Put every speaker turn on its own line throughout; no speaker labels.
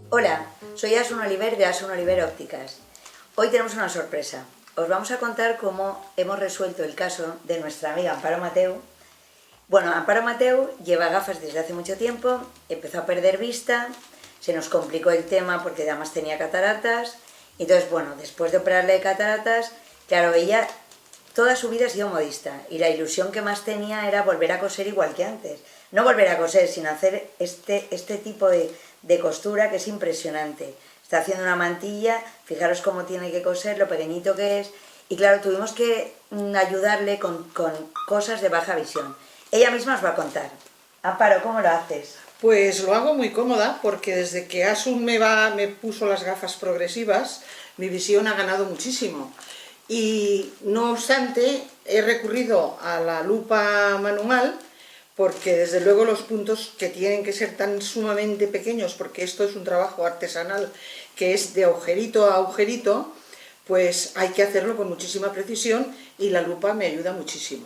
Hola, soy Asun Oliver de Asun Oliver Ópticas. Hoy tenemos una sorpresa. Os vamos a contar cómo hemos resuelto el caso de nuestra amiga Amparo Mateu. Bueno, Amparo Mateu lleva gafas desde hace mucho tiempo, empezó a perder vista, se nos complicó el tema porque además tenía cataratas. Entonces, bueno, después de operarle de cataratas, claro, ella toda su vida ha sido modista y la ilusión que más tenía era volver a coser igual que antes. No volver a coser, sino hacer este tipo de costura que es impresionante. Está haciendo una mantilla, fijaros cómo tiene que coser, lo pequeñito que es. Y claro, tuvimos que ayudarle con cosas de baja visión. Ella misma os va a contar. Amparo, ¿cómo lo haces?
Pues lo hago muy cómoda porque desde que Asun me puso las gafas progresivas, mi visión ha ganado muchísimo. Y no obstante, he recurrido a la lupa manual porque desde luego los puntos que tienen que ser tan sumamente pequeños, porque esto es un trabajo artesanal que es de agujerito a agujerito, pues hay que hacerlo con muchísima precisión y la lupa me ayuda muchísimo.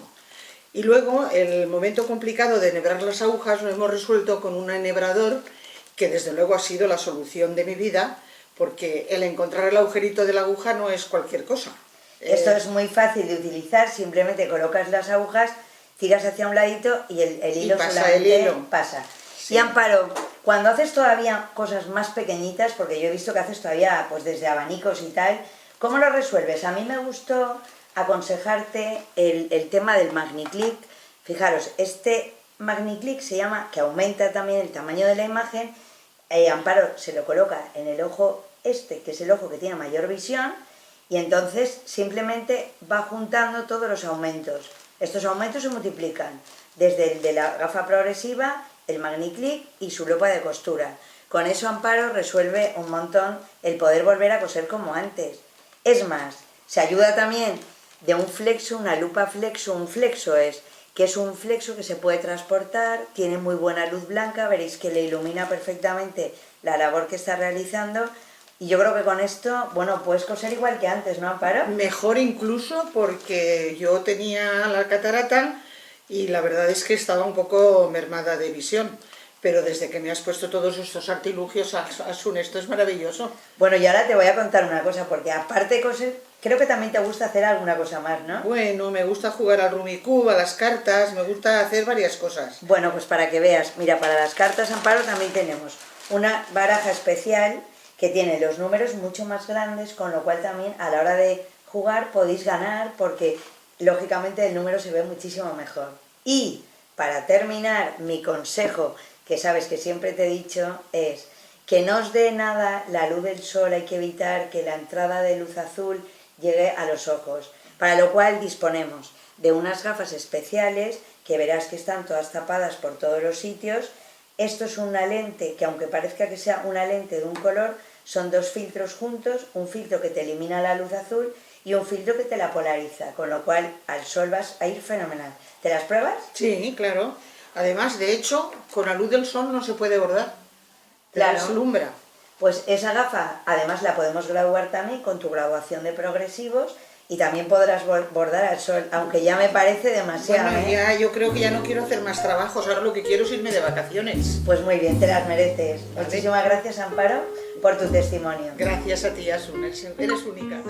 Y luego, el momento complicado de enhebrar las agujas lo hemos resuelto con un enhebrador que desde luego ha sido la solución de mi vida, porque el encontrar el agujerito de la aguja no es cualquier cosa.
Esto es muy fácil de utilizar, simplemente colocas las agujas, tiras hacia un ladito y el hilo solamente pasa. Sí. Y Amparo, cuando haces todavía cosas más pequeñitas, porque yo he visto que haces todavía pues desde abanicos y tal, ¿cómo lo resuelves? A mí me gustó aconsejarte el tema del MagniClick. Fijaros, este MagniClick se llama, que aumenta también el tamaño de la imagen. Amparo se lo coloca en el ojo que es el ojo que tiene mayor visión, y entonces simplemente va juntando todos los aumentos. Estos aumentos se multiplican desde el de la gafa progresiva, el MagniClick y su lupa de costura. Con eso Amparo resuelve un montón el poder volver a coser como antes. Es más, se ayuda también de un flexo, una lupa flexo. Un flexo que es un flexo que se puede transportar, tiene muy buena luz blanca, veréis que le ilumina perfectamente la labor que está realizando. Y yo creo que con esto, bueno, puedes coser igual que antes, ¿no, Amparo?
Mejor incluso, porque yo tenía la catarata y la verdad es que estaba un poco mermada de visión. Pero desde que me has puesto todos estos artilugios, Asun, esto es maravilloso.
Bueno, y ahora te voy a contar una cosa, porque aparte de coser, creo que también te gusta hacer alguna cosa más, ¿no?
Bueno, me gusta jugar al Rummikub, a las cartas, me gusta hacer varias cosas.
Bueno, pues para que veas, mira, para las cartas, Amparo, también tenemos una baraja especial que tiene los números mucho más grandes, con lo cual también a la hora de jugar podéis ganar, porque lógicamente el número se ve muchísimo mejor. Y para terminar, mi consejo, que sabes que siempre te he dicho, es que no os dé nada la luz del sol, hay que evitar que la entrada de luz azul llegue a los ojos, para lo cual disponemos de unas gafas especiales que verás que están todas tapadas por todos los sitios. Esto es una lente que, aunque parezca que sea una lente de un color, son dos filtros juntos, un filtro que te elimina la luz azul y un filtro que te la polariza, con lo cual al sol vas a ir fenomenal. ¿Te las pruebas?
Sí, claro. Además, de hecho, con la luz del sol no se puede bordar.
Claro.
Deslumbra.
Pues esa gafa, además la podemos graduar también con tu graduación de progresivos y también podrás bordar al sol, aunque ya me parece demasiado.
Bueno, ya, yo creo que ya no quiero hacer más trabajos, ahora lo que quiero es irme de vacaciones.
Pues muy bien, te las mereces. Muchísimas gracias, Amparo, por tu testimonio.
Gracias a ti, Asun, eres única.